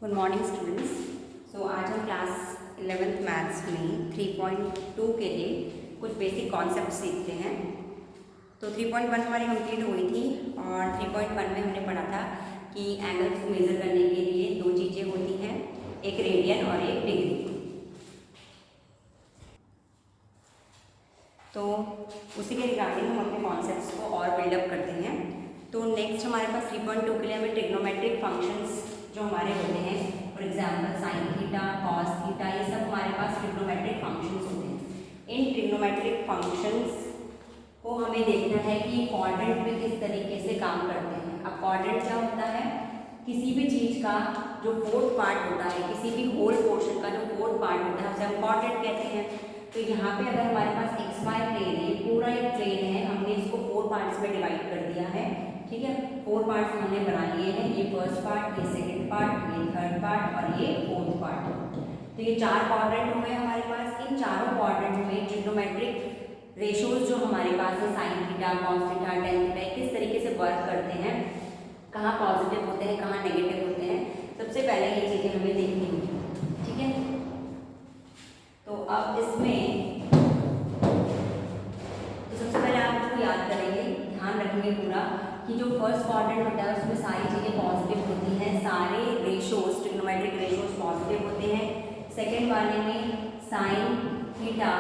Good morning students. आज हम class 11th maths में 3.2 के लिए कुछ बेसिक कॉन्सेप्ट सीखते हैं। तो 3.1 हमारी कंप्लीट हुई थी और 3.1 में हमने पढ़ा था कि एंगल्स को मेज़र करने के लिए दो चीज़ें होती हैं, एक रेडियन और एक डिग्री। तो उसी के रिगार्डिंग हम अपने कॉन्सेप्ट्स को और बिल्डअप करते हैं। तो नेक्स्ट हमारे पास 3.2 के लिए हमें ट्रिग्नोमेट्रिक फंक्शंस जो हमारे होते हैं, for example sine theta, cos theta, ये सब हमारे पास ट्रिग्नोमेट्रिक फंक्शंस होते हैं। इन ट्रिग्नोमेट्रिक फंक्शंस को हमें देखना है कि क्वाड्रेंट में किस तरीके से काम करते हैं। अब क्वाड्रेंट क्या होता है? किसी भी चीज़ का जो फोर्थ पार्ट होता है, किसी भी होल पोर्शन का जो फोर्थ पार्ट होता है उसे हम क्वाड्रेंट कहते हैं। तो यहाँ पे अगर हमारे पास एक्स वाई प्लेन है, पूरा एक प्लेन है, हमने इसको 4 पार्ट्स में डिवाइड कर दिया है। ठीक है, 4 पार्ट्स हमने बना लिए हैं, ये फर्स्ट पार्ट, ये सेकंड पार्ट, ये थर्ड पार्ट और ये फोर्थ पार्ट। तो ये 4 क्वाड्रेंट हुए हमारे पास। इन चारों क्वाड्रेंट में ट्रिग्नोमेट्रिक रेशोज जो हमारे पास है, sine theta, cos theta, tan theta, किस तरीके से वर्क करते हैं, कहाँ पॉजिटिव होते हैं, कहाँ नेगेटिव होते हैं, सबसे पहले ये चीज़ें हमें देखनी होगी। ठीक है, तो अब इसमें सबसे पहले आप इसको याद करेंगे, ध्यान रखेंगे पूरा कि जो फर्स्ट क्वाड्रेंट होता है उसमें सारी चीज़ें पॉजिटिव होती हैं, सारे रेशोज, ट्रिग्नोमेट्रिक रेशोज पॉजिटिव होते हैं। सेकेंड वाले में साइन थीटा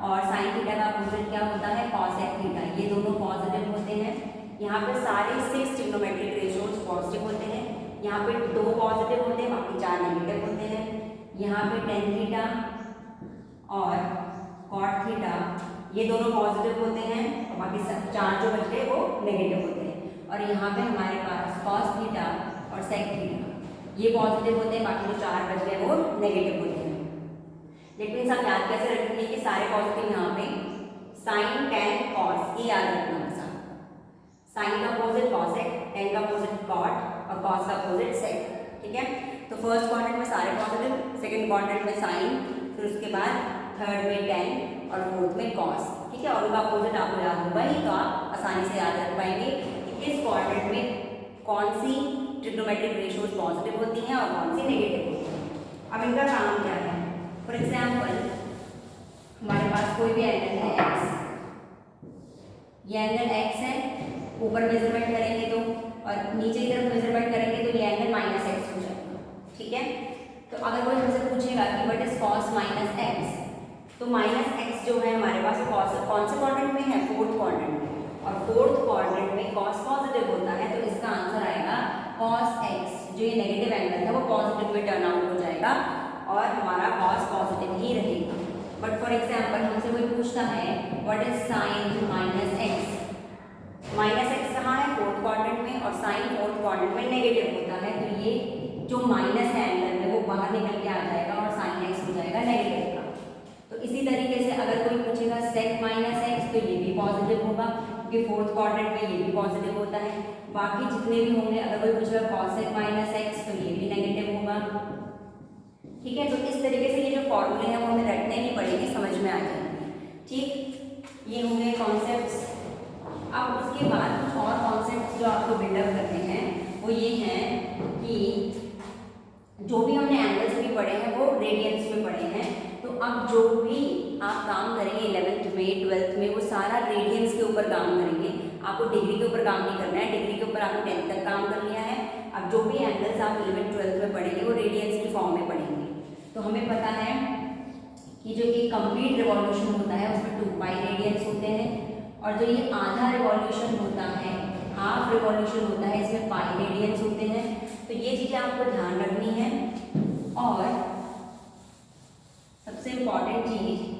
और साइन थीटा का अपोजिट क्या होता है, कॉसेक थीटा, ये दोनों पॉजिटिव होते हैं। यहाँ पे सारे 6 ट्रिग्नोमेट्रिक रेशोज पॉजिटिव होते हैं। यहाँ पे 2 पॉजिटिव होते हैं, बाकी 4 नेगेटिव होते हैं। यहाँ पे टेन थीटा और कॉट थीटा ये दोनों पॉजिटिव होते हैं और बाकी सब 4 जो बचते हैं वो नेगेटिव होते हैं। और यहाँ पे हमारे पास कॉस थीटा और सेक थीटा ये पॉजिटिव होते हैं, बाकी जो 4 बच गए वो नेगेटिव होते हैं। लेकिन सब याद कैसे रखेंगे कि सारे पॉजिटिव यहाँ पे साइन, टेन, कॉस, ये याद रखना है। साइन का अपोजिट कॉसेक, टेन का अपोजिट कॉट और कॉस का अपोजिट सेक। ठीक है, तो फर्स्ट क्वाड्रेंट में सारे पॉजिटिव, सेकंड क्वाड्रेंट में साइन, फिर उसके बाद थर्ड में टेन और फोर्थ में कॉस। ठीक है, और उनका अपोजिट आपको याद होगा ही, तो आप आसानी से याद रख पाएंगे कि इस क्वाड्रेंट में कौन सी ट्रिग्नोमेट्रिक रेशोज पॉजिटिव होती हैं और कौन सी नेगेटिव होती हैं। अब इनका काम क्या है? फॉर एग्जाम्पल हमारे पास कोई भी एंगल है एक्स, ये एंगल एक्स है, ऊपर मेजरमेंट करेंगे तो और नीचे की तरफ मेजरमेंट करेंगे तो ये एंगल माइनस एक्स हो जाएगा। ठीक है, तो अगर कोई हमसे पूछेगा कि what is cos minus x, तो माइनस एक्स जो है हमारे पास कौन से क्वाड्रेंट में है, फोर्थ क्वाड्रेंट में, और फोर्थ क्वाड्रेंट में कॉस पॉजिटिव होता है, तो इसका आंसर आएगा कॉस एक्स। जो ये नेगेटिव एंगल है वो पॉजिटिव में टर्न आउट हो जाएगा और हमारा कॉस पॉजिटिव ही रहेगा। बट फॉर एग्जाम्पल हमसे कोई पूछता है what is sine minus x, minus x कहाँ है, फोर्थ क्वाड्रेंट में, और साइन फोर्थ क्वाड्रेंट में नेगेटिव होता है, तो ये जो माइनस है एंगल में वो बाहर निकल के आ जाएगा और साइन एक्स हो जाएगा नेगेटिव का। तो इसी तरीके से अगर कोई पूछेगा सेक माइनस एक्स, तो ये भी पॉजिटिव होगा क्योंकि फोर्थ क्वाड्रेंट में ये भी पॉजिटिव होता है। बाकी जितने भी होंगे, अगर कोई पूछेगा कॉसेक माइनस एक्स, तो ये भी नेगेटिव होगा। ठीक है, तो इस तरीके से ये जो फॉर्मूले हैं वो हमें रटने नहीं पड़ेंगे, समझ में आ जाएंगे। ठीक, ये होंगे कॉन्सेप्ट्स। अब उसके बाद कुछ और कॉन्सेप्ट्स जो आपको बिल्डअप करने हैं वो ये हैं कि जो भी हमने एंगल्स भी पढ़े हैं वो रेडियंस में पढ़े हैं। तो अब जो भी आप काम करेंगे 11th में, 12th में, वो सारा रेडियंस के ऊपर काम करेंगे। आपको डिग्री के ऊपर काम नहीं करना है, डिग्री के ऊपर आपने 10th तक काम कर लिया है। अब जो भी एंगल्स आप 11th 12th में पढ़ेंगे वो रेडियंस की फॉर्म में पढ़ेंगे। तो हमें पता है कि जो कि कंप्लीट रिवॉल्यूशन होता है उसमें 2 पाई रेडियंस होते हैं, और जो ये आधा रिवॉल्यूशन होता है, हाफ रिवॉल्यूशन होता है, इसमें पाई रेडियंस होते हैं। तो ये चीज़ें आपको ध्यान रखनी है। और सबसे इम्पॉर्टेंट चीज,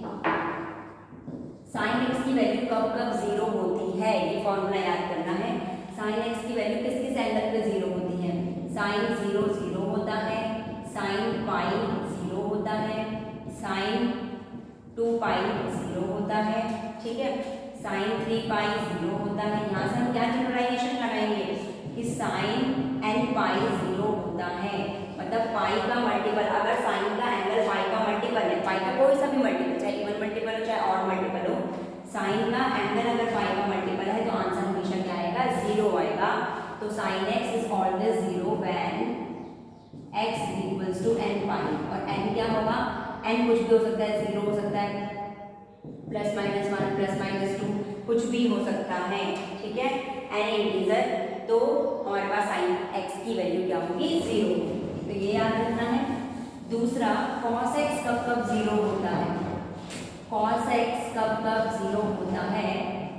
साइन एक्स की वैल्यू कब कब 0 होती है, ये फॉर्मूला याद करना है। साइन एक्स की वैल्यू किस किस एंगल पे 0 होती है? साइन 0 0 होता है, साइन पाई 0 होता है, साइन 2 पाई 0 होता है। ठीक है, साइन 3 पाई 0 होता है। यहाँ से हम क्या जनरलाइजेशन लगाएंगे कि साइन एन पाई 0 होता है, मतलब पाई का मल्टीपल, अगर साइन का एंगल पाई का मल्टीपल है, पाई का कोई सा भी मल्टीपल, चाहे इवन मल्टीपल हो चाहे ऑड मल्टीपल हो, साइन का एंगल अगर पाई का मल्टीपल है तो आंसर हमेशा क्या आएगा, 0 आएगा। तो sine x is always 0 when x क्या होगा, n कुछ भी हो सकता है, 0 हो सकता है, +-1 +-2 कुछ भी हो सकता है, ठीक है, n इंटीजर, तो हमारे पास साइन x की वैल्यू क्या होगी, 0 होगी। तो ये याद रखना है। दूसरा, cos x कब कब 0 होता है, cos x कब कब 0 होता है,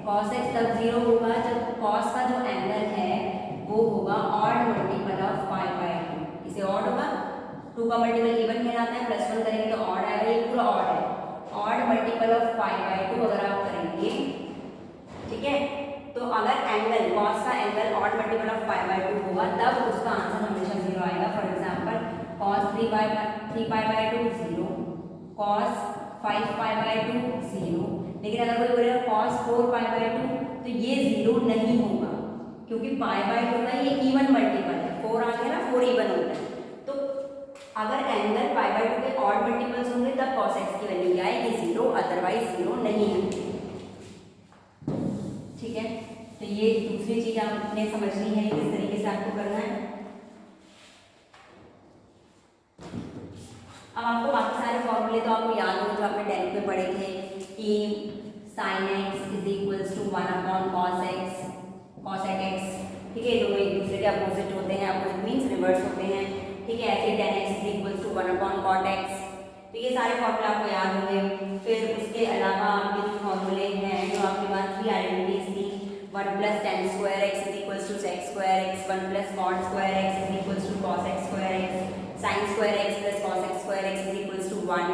cos x तब 0 होगा जब cos का जो एंगल है वो होगा ऑड मल्टीपल ऑफ π/2, इसे ऑड होगा, 2 का मल्टीपल इवन कहलाता है, +1 करेंगे तो ऑड आएगा, ये पूरा ऑड है, ऑड मल्टीपल ऑफ π/2 अगर आप करेंगे, ठीक है, तो अगर एंगल cos का एंगल ऑड मल्टीपल ऑफ π/2 होगा तब उसका आंसर हमेशा 0 आएगा। फॉर एग्जांपल cos 3π/2 0, cos 5π/2 0, लेकिन अगर कोई बोलेगा cos 4π/2 तो ये 0 नहीं होगा, क्योंकि π/2 का ये इवन मल्टीपल है, 4 आ गया ना, 4 इवन होता है, तो अगर एंगल π/2 के ऑड मल्टीपल्स होंगे तब cos x की वैल्यू क्या आएगी, 0, अदरवाइज 0 नहीं है, ठीक है। तो ये दूसरी चीज आपने समझनी है, किस तरीके से आपको करना है। अब आपको बाकी सारे फॉर्मूले तो आपको याद होंगे, जो आपने 10th में पढ़े थे कि sin x is equals to 1/cos x cosec x, ठीक है, दोनों एक दूसरे के अपोजिट होते हैं, अपोजिट मीन्स रिवर्स होते हैं, ठीक है। ऐसे tan x is equals to 1/cot x, तो ये सारे फॉर्मूले आपको याद होंगे। फिर उसके अलावा आपके जो फॉर्मूले हैं, जो आपके पास 3 आइडेंटिटीज थी, 1 + tan square x is equals to sec square x, 1 + cot square x is equals to cos x square x, sin square x + cos x square x is equals to 1,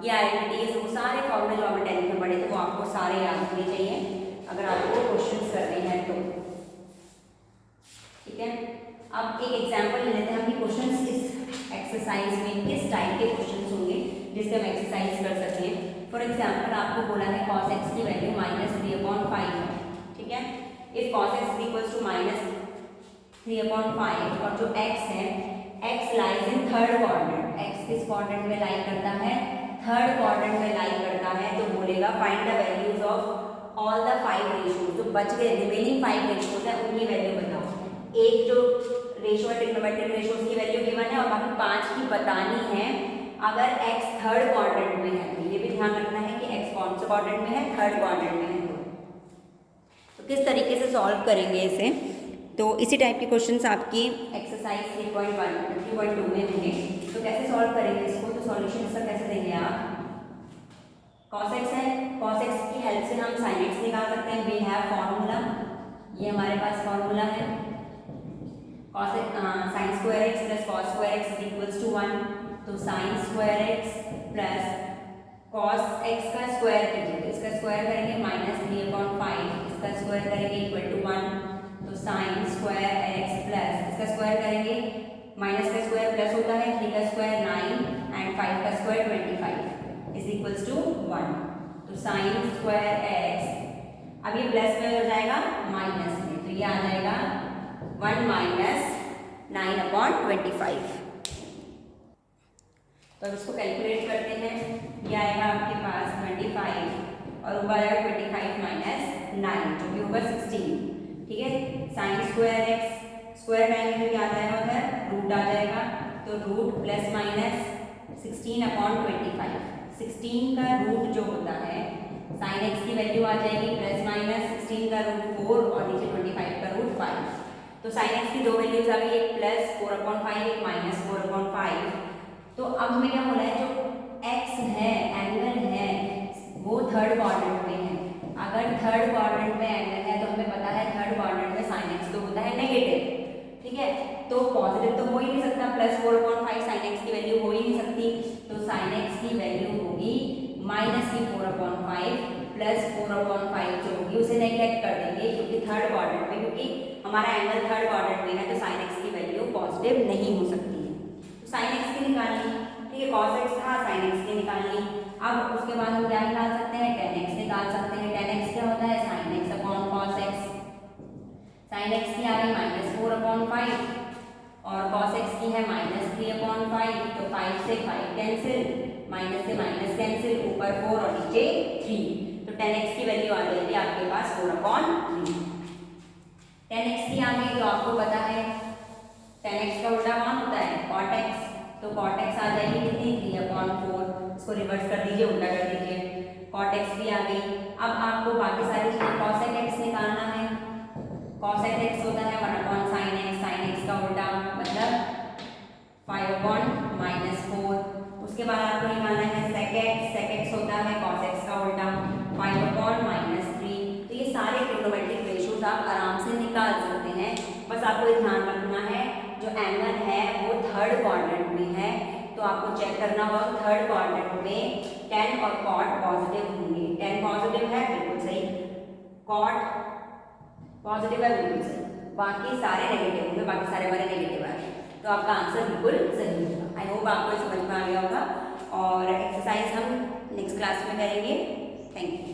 ये आइडेंटिटीज, वो सारे फॉर्मूले जो आपने 10th में पढ़े थे वो आपको सारे याद होने चाहिए अगर आपको क्वेश्चंस करने हैं तो, ठीक है। अब एक एग्जांपल ले लेते हैं हम कि क्वेश्चंस इस एक्सरसाइज में किस टाइप के क्वेश्चंस होंगे जिससे हम एक्सरसाइज कर सकते हैं। फॉर एग्जांपल आपको बोला है cos x की वैल्यू -3/5 है, ठीक है। If cos x is equals to -3/5 और जो x है, x lies in third quadrant, x किस क्वाड्रेंट में लाई करता है, थर्ड क्वाड्रेंट में लाई करता है, तो बोलेगा find the values of all the 5 ratios, जो बच गए रिमेनिंग 5 रेशियोज है उनकी वैल्यू बताओ। एक जो रेशियो है ट्रिग्नोमेट्रिक रेशियोज की वैल्यू गिवन है और बाकी 5 की बतानी है। अगर x थर्ड क्वाड्रेंट में है तो ये भी ध्यान रखना है कि x कौन से क्वाड्रेंट में है, थर्ड क्वाड्रेंट में है, तो किस तरीके से सॉल्व करेंगे इसे। तो इसी टाइप के क्वेश्चंस आपकी एक्सरसाइज 3.2 में होंगे। तो कैसे सॉल्व करेंगे इसको, तो सॉल्यूशन इसका कैसे देंगे आप, cos x है, cos x की हेल्प से हम sin x निकाल सकते हैं, वी हैव फॉर्मूला, ये हमारे पास फॉर्मूला है, sin square x + cos square x is equals to 1, तो sin square x plus cos x का स्क्वायर कीजिए, तो इसका स्क्वायर करेंगे -3/5, इसका स्क्वायर करेंगे इक्वल टू 1, तो sin square x प्लस इसका स्क्वायर करेंगे, माइनस का स्क्वायर प्लस होता है, 3 का स्क्वायर 9 एंड 5 का स्क्वायर 25 इज इक्वल्स टू 1, तो sin square x, अब ये प्लस में हो जाएगा माइनस में, तो ये आ जाएगा 1 - 9/25। तो अब इसको कैलकुलेट करते हैं, ये आएगा आपके पास 25 और ऊपर आएगा 25 - 9 जो कि होगा 16, ठीक है। sin square x स्क्वायर लाएंगे तो क्या आ जाएगा, उधर रूट आ जाएगा, तो रूट ± 16/25, 16 का रूट जो होता है sin x की वैल्यू आ जाएगी ±16 का रूट 4 और नीचे 25 का रूट 5, तो sin x की दो वैल्यूज आ गई, एक +4/5 एक -4/5। तो अब हमें क्या बोला है, जो x है एंगल है वो थर्ड क्वाड्रेंट में है, अगर थर्ड क्वाड्रेंट में एंगल है तो हमें पता है थर्ड क्वाड्रेंट में sin x तो होता है नेगेटिव, ठीक है, तो पॉजिटिव तो हो ही नहीं सकता, +4/5 sin x की वैल्यू हो ही नहीं सकती, तो sin x की वैल्यू होगी -4/5 +4/5 जो होगी उसे नेगलेक्ट कर देंगे क्योंकि थर्ड क्वाड्रेंट में, क्योंकि हमारा एंगल थर्ड क्वाड्रेंट में है तो sin x की वैल्यू पॉजिटिव नहीं हो सकती है। तो sin x की निकाल ली, ठीक है, cos x था, sin x की निकाल ली। अब उसके बाद हम क्या निकाल सकते हैं, tan x निकाल सकते हैं। tan x क्या होता है, sin x/cos x, sin x की आ गई -4/5 और cos x की है -3/5, तो 5 से 5 कैंसिल, माइनस से माइनस कैंसिल, ऊपर 4 और नीचे 3, तो tan x की वैल्यू आ जाएगी आपके पास 4/3। tan x की आ गई तो आपको पता है tan x का उल्टा कौन होता है, cot x, तो कॉट एक्स आ जाएगी कितनी 3/4, इसको रिवर्स कर दीजिए, उल्टा कर दीजिए, कॉट एक्स भी आ गई। अब आपको बाकी सारी चीज़ें कॉसेक एक्स निकालना है। कॉसेक एक्स होता है 1/sin x, sin x का उल्टा मतलब 5/-4। उसके बाद आपको निकालना है sec x होता है cos x का उल्टा 5/-3। तो ये सारे ट्रिग्नोमेट्रिक रेशियोज आप आराम से निकाल सकते हैं। बस आपको ये ध्यान रखना है जो एंगल है वो थर्ड क्वाड्रेंट में है, तो आपको चेक करना होगा थर्ड क्वाड्रेंट में tan और cot पॉजिटिव होंगे। tan पॉजिटिव है बिल्कुल सही, cot पॉजिटिव है बिल्कुल सही, बाकी सारे नेगेटिव होंगे, बाकी सारे हमारे नेगेटिव आ रहे हैं, तो आपका आंसर बिल्कुल सही होगा। आई होप आपको समझ में आ गया होगा और एक्सरसाइज हम नेक्स्ट क्लास में करेंगे। Thank you.